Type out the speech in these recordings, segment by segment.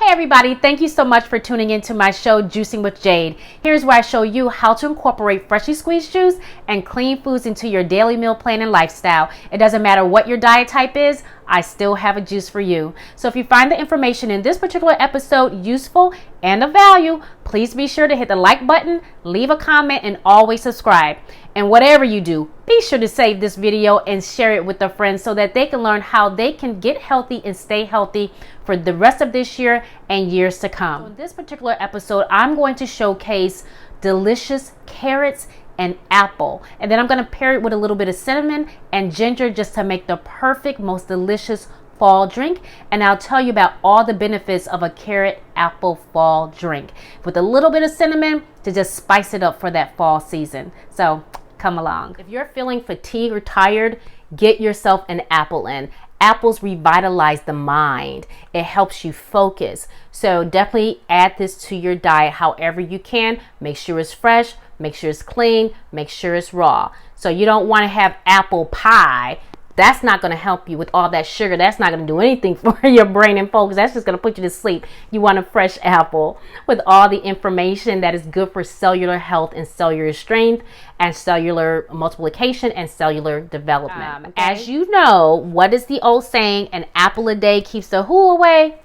Hey everybody, thank you so much for tuning into my show, Juicing with Jade. Here's where I show you how to incorporate freshly squeezed juice and clean foods into your daily meal plan and lifestyle. It doesn't matter what your diet type is, I still have a juice for you. So if you find the information in this particular episode useful and of value, please be sure to hit the like button, leave a comment, and always subscribe. And whatever you do, be sure to save this video and share it with a friend so that they can learn how they can get healthy and stay healthy for the rest of this year and years to come. So in this particular episode, I'm going to showcase delicious carrots and apple, and then I'm going to pair it with a little bit of cinnamon and ginger just to make the perfect, most delicious fall drink. And I'll tell you about all the benefits of a carrot apple fall drink with a little bit of cinnamon to just spice it up for that fall season. So come along. If you're feeling fatigued or tired, get yourself an apple in. Apples revitalize the mind. It helps you focus. So definitely add this to your diet however you can. Make sure it's fresh, make sure it's clean, make sure it's raw. So you don't want to have apple pie. That's not going to help you with all that sugar. That's not going to do anything for your brain and focus. That's just going to put you to sleep. You want a fresh apple with all the information that is good for cellular health and cellular strength and cellular multiplication and cellular development. As you know, what is the old saying? An apple a day keeps the who away?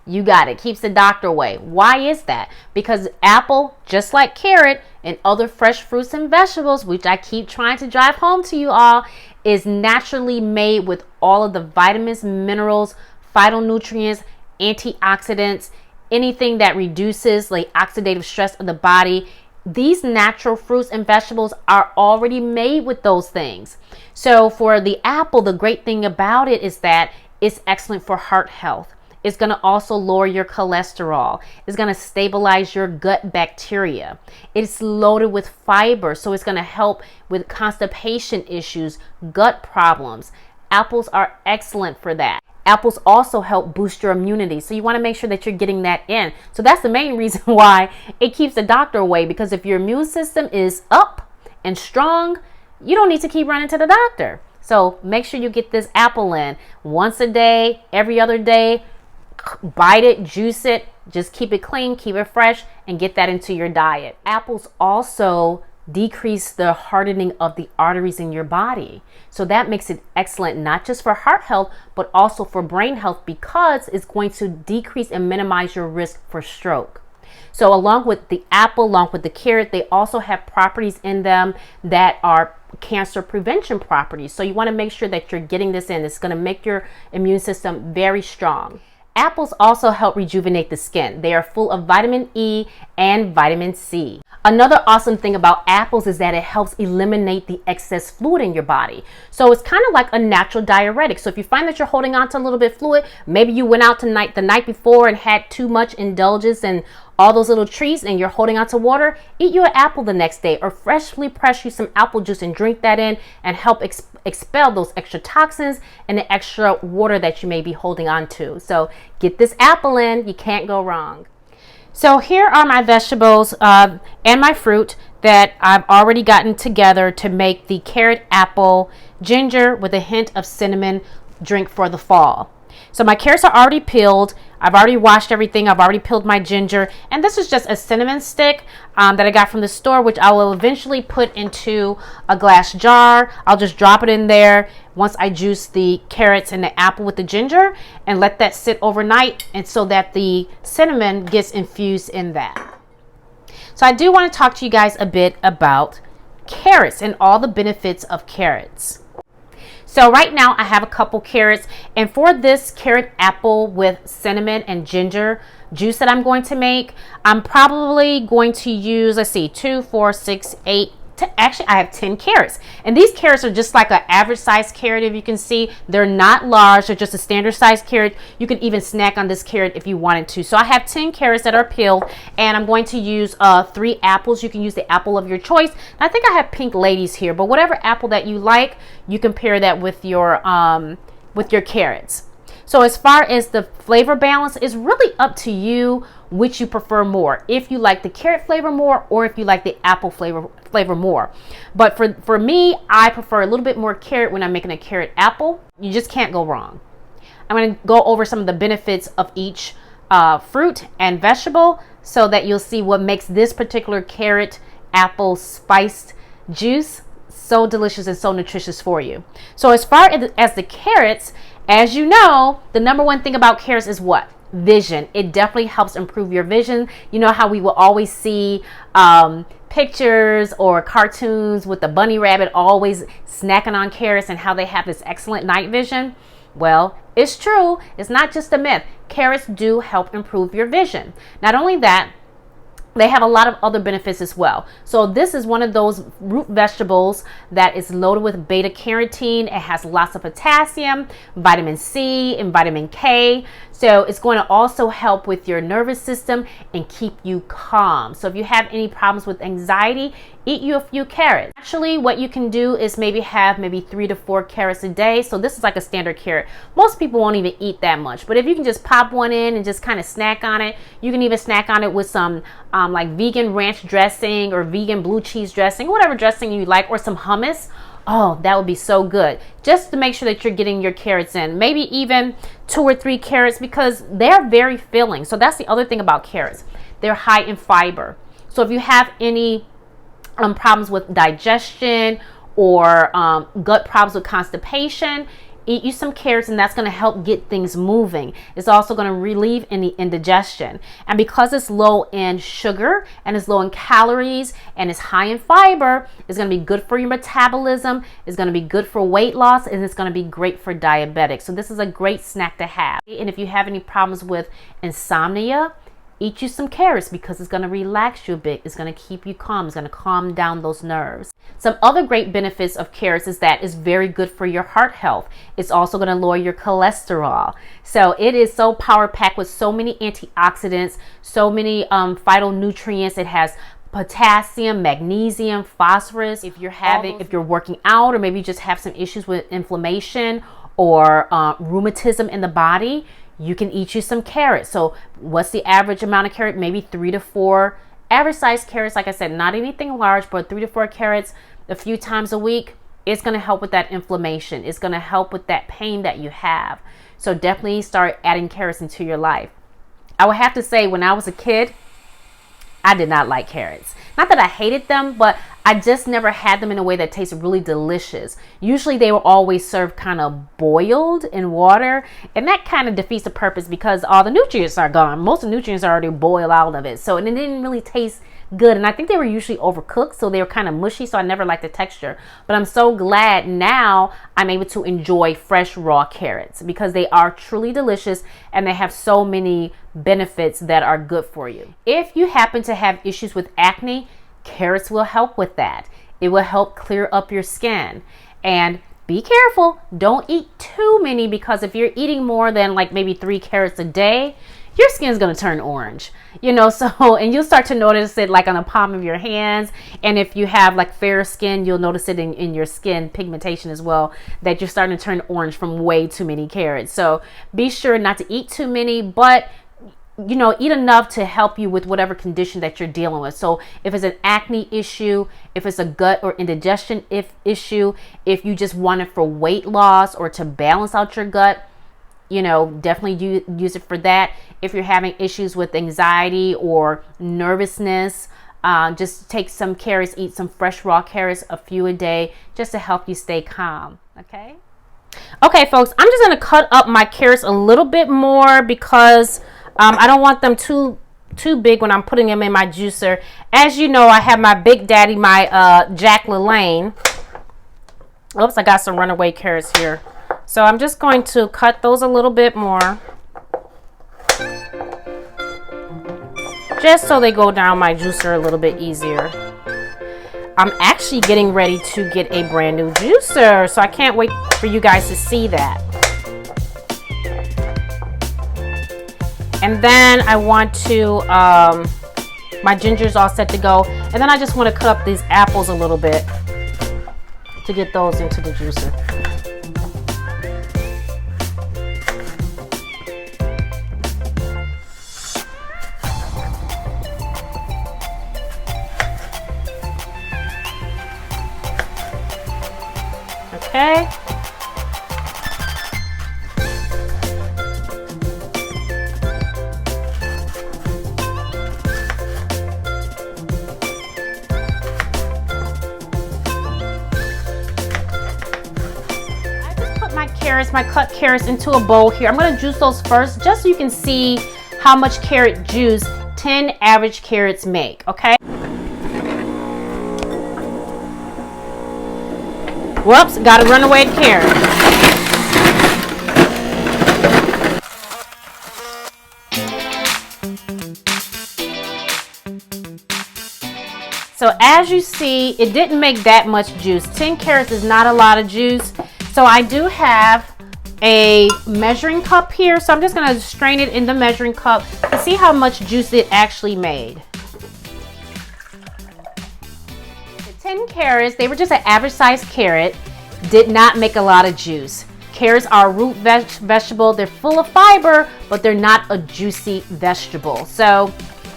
You got it. Keeps the doctor away. Why is that? Because apple, just like carrot and other fresh fruits and vegetables, which I keep trying to drive home to you all, is naturally made with all of the vitamins, minerals, phytonutrients, antioxidants, anything that reduces like oxidative stress of the body. These natural fruits and vegetables are already made with those things. So for the apple, the great thing about it is that it's excellent for heart health. It's going to also lower your cholesterol. It's going to stabilize your gut bacteria. It's loaded with fiber, so it's going to help with constipation issues, gut problems. Apples are excellent for that. Apples also help boost your immunity, so you want to make sure that you're getting that in. So that's the main reason why it keeps the doctor away, because if your immune system is up and strong, you don't need to keep running to the doctor. So make sure you get this apple in once a day, every other day. Bite it, juice it, just keep it clean, keep it fresh, and get that into your diet. Apples also decrease the hardening of the arteries in your body. So that makes it excellent, not just for heart health, but also for brain health, because it's going to decrease and minimize your risk for stroke. So along with the apple, along with the carrot, they also have properties in them that are cancer prevention properties. So you want to make sure that you're getting this in. It's going to make your immune system very strong. Apples also help rejuvenate the skin. They are full of vitamin E and vitamin C. Another awesome thing about apples is that it helps eliminate the excess fluid in your body. So it's kind of like a natural diuretic. So if you find that you're holding on to a little bit of fluid, maybe you went out the night before and had too much indulgence and all those little treats and you're holding on to water, eat you an apple the next day, or freshly press you some apple juice and drink that in and help expel those extra toxins and the extra water that you may be holding on to. So get this apple in, you can't go wrong. So here are my vegetables and my fruit that I've already gotten together to make the carrot apple ginger with a hint of cinnamon drink for the fall. So my carrots are already peeled. I've already washed everything. I've already peeled my ginger. And this is just a cinnamon stick that I got from the store, which I will eventually put into a glass jar. I'll just drop it in there once I juice the carrots and the apple with the ginger and let that sit overnight, and so that the cinnamon gets infused in that. So I do want to talk to you guys a bit about carrots and all the benefits of carrots. So right now I have a couple carrots, and for this carrot apple with cinnamon and ginger juice that I'm going to make, I'm probably going to use, let's see, 2, 4, 6, 8, actually I have 10 carrots, and these carrots are just like an average size carrot. If you can see, they're not large, they're just a standard size carrot. You can even snack on this carrot if you wanted to. So I have 10 carrots that are peeled, and I'm going to use 3 apples. You can use the apple of your choice. And I think I have pink ladies here, but whatever apple that you like, you can pair that with your carrots. So as far as the flavor balance, is really up to you which you prefer more. If you like the carrot flavor more, or if you like the apple flavor more. But for me, I prefer a little bit more carrot when I'm making a carrot apple. You just can't go wrong. I'm going to go over some of the benefits of each fruit and vegetable so that you'll see what makes this particular carrot apple spiced juice so delicious and so nutritious for you. So as far as the carrots, as you know, the number one thing about carrots is what? Vision. It definitely helps improve your vision. You know how we will always see pictures or cartoons with the bunny rabbit always snacking on carrots and how they have this excellent night vision? Well, it's true. It's not just a myth. Carrots do help improve your vision. Not only that, they have a lot of other benefits as well. So this is one of those root vegetables that is loaded with beta carotene. It has lots of potassium, vitamin C, and vitamin K. So it's going to also help with your nervous system and keep you calm. So if you have any problems with anxiety, eat you a few carrots. Actually, what you can do is have 3 to 4 carrots a day. So this is like a standard carrot. Most people won't even eat that much, but if you can just pop one in and just kind of snack on it, you can even snack on it with some like vegan ranch dressing or vegan blue cheese dressing, whatever dressing you like, or some hummus. Oh, that would be so good. Just to make sure that you're getting your carrots in. Maybe even 2 or 3 carrots because they're very filling. So that's the other thing about carrots. They're high in fiber. So if you have any problems with digestion or gut problems with constipation, eat you some carrots, and that's going to help get things moving. It's also going to relieve any indigestion. And because it's low in sugar and it's low in calories and it's high in fiber, it's going to be good for your metabolism. It's going to be good for weight loss, and it's going to be great for diabetics. So this is a great snack to have. And if you have any problems with insomnia, eat you some carrots because it's going to relax you a bit. It's going to keep you calm. It's going to calm down those nerves. Some other great benefits of carrots is that it's very good for your heart health. It's also going to lower your cholesterol. So it is so power packed with so many antioxidants, so many phytonutrients. It has potassium, magnesium, phosphorus. If you're working out, or maybe you just have some issues with inflammation or rheumatism in the body, you can eat you some carrots. So what's the average amount of carrot? Maybe 3 to 4 average size carrots. Like I said, not anything large, but 3 to 4 carrots a few times a week. It's going to help with that inflammation. It's going to help with that pain that you have. So definitely start adding carrots into your life. I would have to say, when I was a kid, I did not like carrots. Not that I hated them, but I just never had them in a way that tasted really delicious. Usually they were always served kind of boiled in water, and that kind of defeats the purpose because all the nutrients are gone. Most of the nutrients are already boiled out of it, so it didn't really taste good. And I think they were usually overcooked, so they were kind of mushy, so I never liked the texture. But I'm so glad now I'm able to enjoy fresh raw carrots because they are truly delicious and they have so many benefits that are good for you. If you happen to have issues with acne, carrots will help with that. It will help clear up your skin. And be careful, don't eat too many, because if you're eating more than like maybe 3 carrots a day, your skin's going to turn orange, and you'll start to notice it like on the palm of your hands. And if you have like fair skin, you'll notice it in your skin pigmentation as well, that you're starting to turn orange from way too many carrots. So be sure not to eat too many, but eat enough to help you with whatever condition that you're dealing with. So if it's an acne issue, if it's a gut or indigestion issue, if you just want it for weight loss or to balance out your gut, definitely use it for that. If you're having issues with anxiety or nervousness, just take some carrots, eat some fresh raw carrots, a few a day, just to help you stay calm. Okay, folks, I'm just going to cut up my carrots a little bit more because I don't want them too big when I'm putting them in my juicer. As you know, I have my Big Daddy, my Jack LaLanne. Oops, I got some runaway carrots here. So I'm just going to cut those a little bit more, just so they go down my juicer a little bit easier. I'm actually getting ready to get a brand new juicer, so I can't wait for you guys to see that. And then I want to, my ginger's all set to go. And then I just want to cut up these apples a little bit to get those into the juicer. Okay. carrots, my cut carrots into a bowl here. I'm going to juice those first just so you can see how much carrot juice 10 average carrots make, okay? Whoops, gotta run away the carrot. So as you see, it didn't make that much juice. 10 carrots is not a lot of juice. So I do have a measuring cup here. So I'm just gonna strain it in the measuring cup to see how much juice it actually made. The 10 carrots, they were just an average sized carrot, did not make a lot of juice. Carrots are a root vegetable. They're full of fiber, but they're not a juicy vegetable. So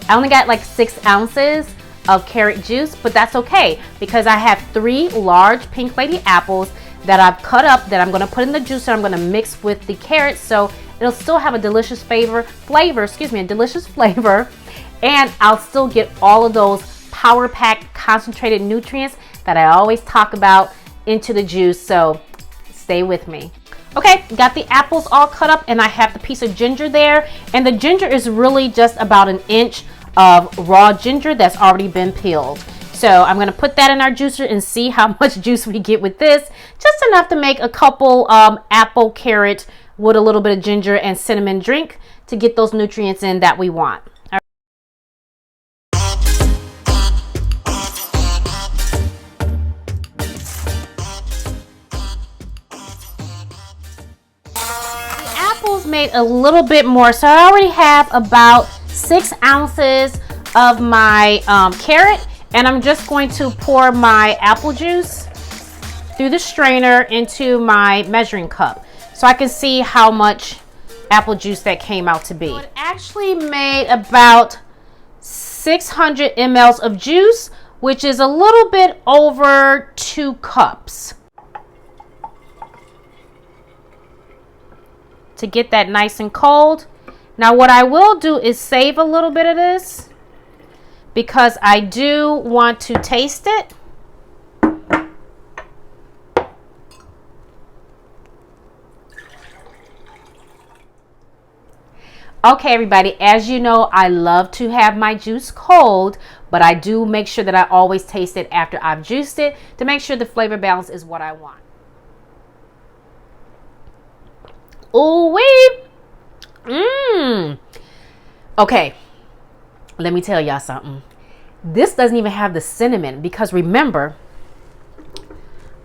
I only got like 6 ounces of carrot juice, but that's okay because I have 3 large Pink Lady apples that I've cut up that I'm going to put in the juicer. I'm going to mix with the carrots so it'll still have a delicious flavor, and I'll still get all of those power packed concentrated nutrients that I always talk about into the juice. So stay with me. Okay, got the apples all cut up and I have the piece of ginger there, and the ginger is really just about an inch of raw ginger that's already been peeled. So I'm going to put that in our juicer and see how much juice we get with this. Just enough to make a couple apple carrot with a little bit of ginger and cinnamon drink to get those nutrients in that we want. The apples made a little bit more, so I already have about 6 ounces of my carrot, and I'm just going to pour my apple juice through the strainer into my measuring cup so I can see how much apple juice that came out to be. So it actually made about 600 mLs of juice, which is a little bit over 2 cups. To get that nice and cold. Now what I will do is save a little bit of this because I do want to taste it. Okay, everybody, as you know, I love to have my juice cold, but I do make sure that I always taste it after I've juiced it to make sure the flavor balance is what I want. Ooh-wee! Okay, let me tell y'all something. This doesn't even have the cinnamon because remember,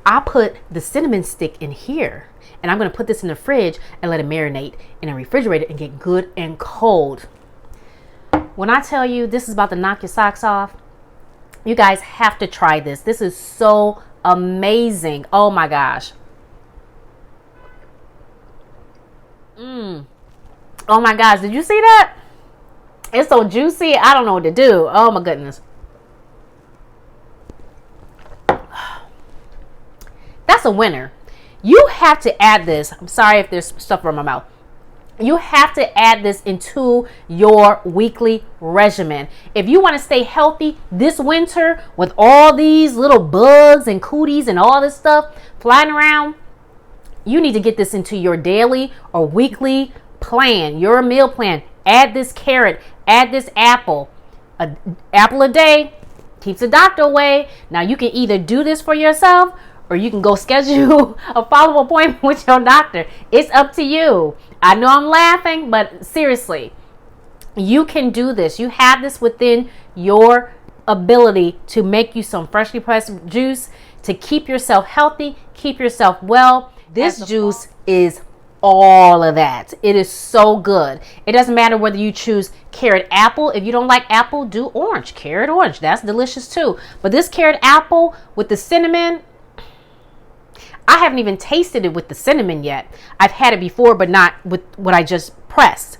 I put the cinnamon stick in here and I'm going to put this in the fridge and let it marinate in a refrigerator and get good and cold. When I tell you this is about to knock your socks off, you guys have to try this. This is so amazing. Oh my gosh. Oh my gosh, did you see that? It's so juicy, I don't know what to do. Oh my goodness. That's a winner. You have to add this. I'm sorry if there's stuff from my mouth. You have to add this into your weekly regimen. If you want to stay healthy this winter with all these little bugs and cooties and all this stuff flying around, you need to get this into your daily or weekly plan, your meal plan. Add this carrot, add this apple. An apple a day keeps the doctor away. Now you can either do this for yourself or you can go schedule a follow-up appointment with your doctor. It's up to you. I know I'm laughing, but seriously, you can do this. You have this within your ability to make you some freshly pressed juice to keep yourself healthy, keep yourself well. This juice is all of that. It is so good. It doesn't matter whether you choose carrot apple. If you don't like apple, do orange. Carrot orange. That's delicious too. But this carrot apple with the cinnamon, I haven't even tasted it with the cinnamon yet. I've had it before, but not with what I just pressed.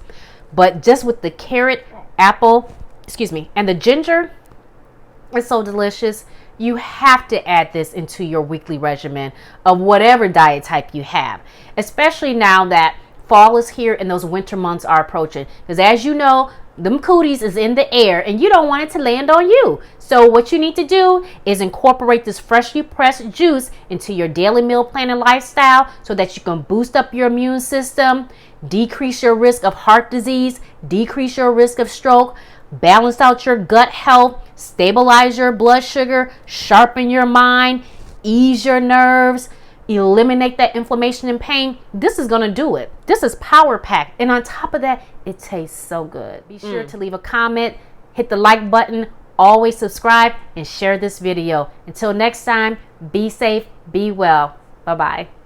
But just with the carrot apple, and the ginger, it's so delicious. You have to add this into your weekly regimen of whatever diet type you have, especially now that fall is here and those winter months are approaching. Because as you know, them cooties is in the air and you don't want it to land on you. So what you need to do is incorporate this freshly pressed juice into your daily meal plan and lifestyle so that you can boost up your immune system, decrease your risk of heart disease, decrease your risk of stroke, balance out your gut health, stabilize your blood sugar, sharpen your mind, ease your nerves, eliminate that inflammation and pain. This is going to do it. This is power packed. And on top of that, it tastes so good. Be sure to leave a comment, hit the like button, always subscribe, and share this video. Until next time, be safe, be well. Bye-bye.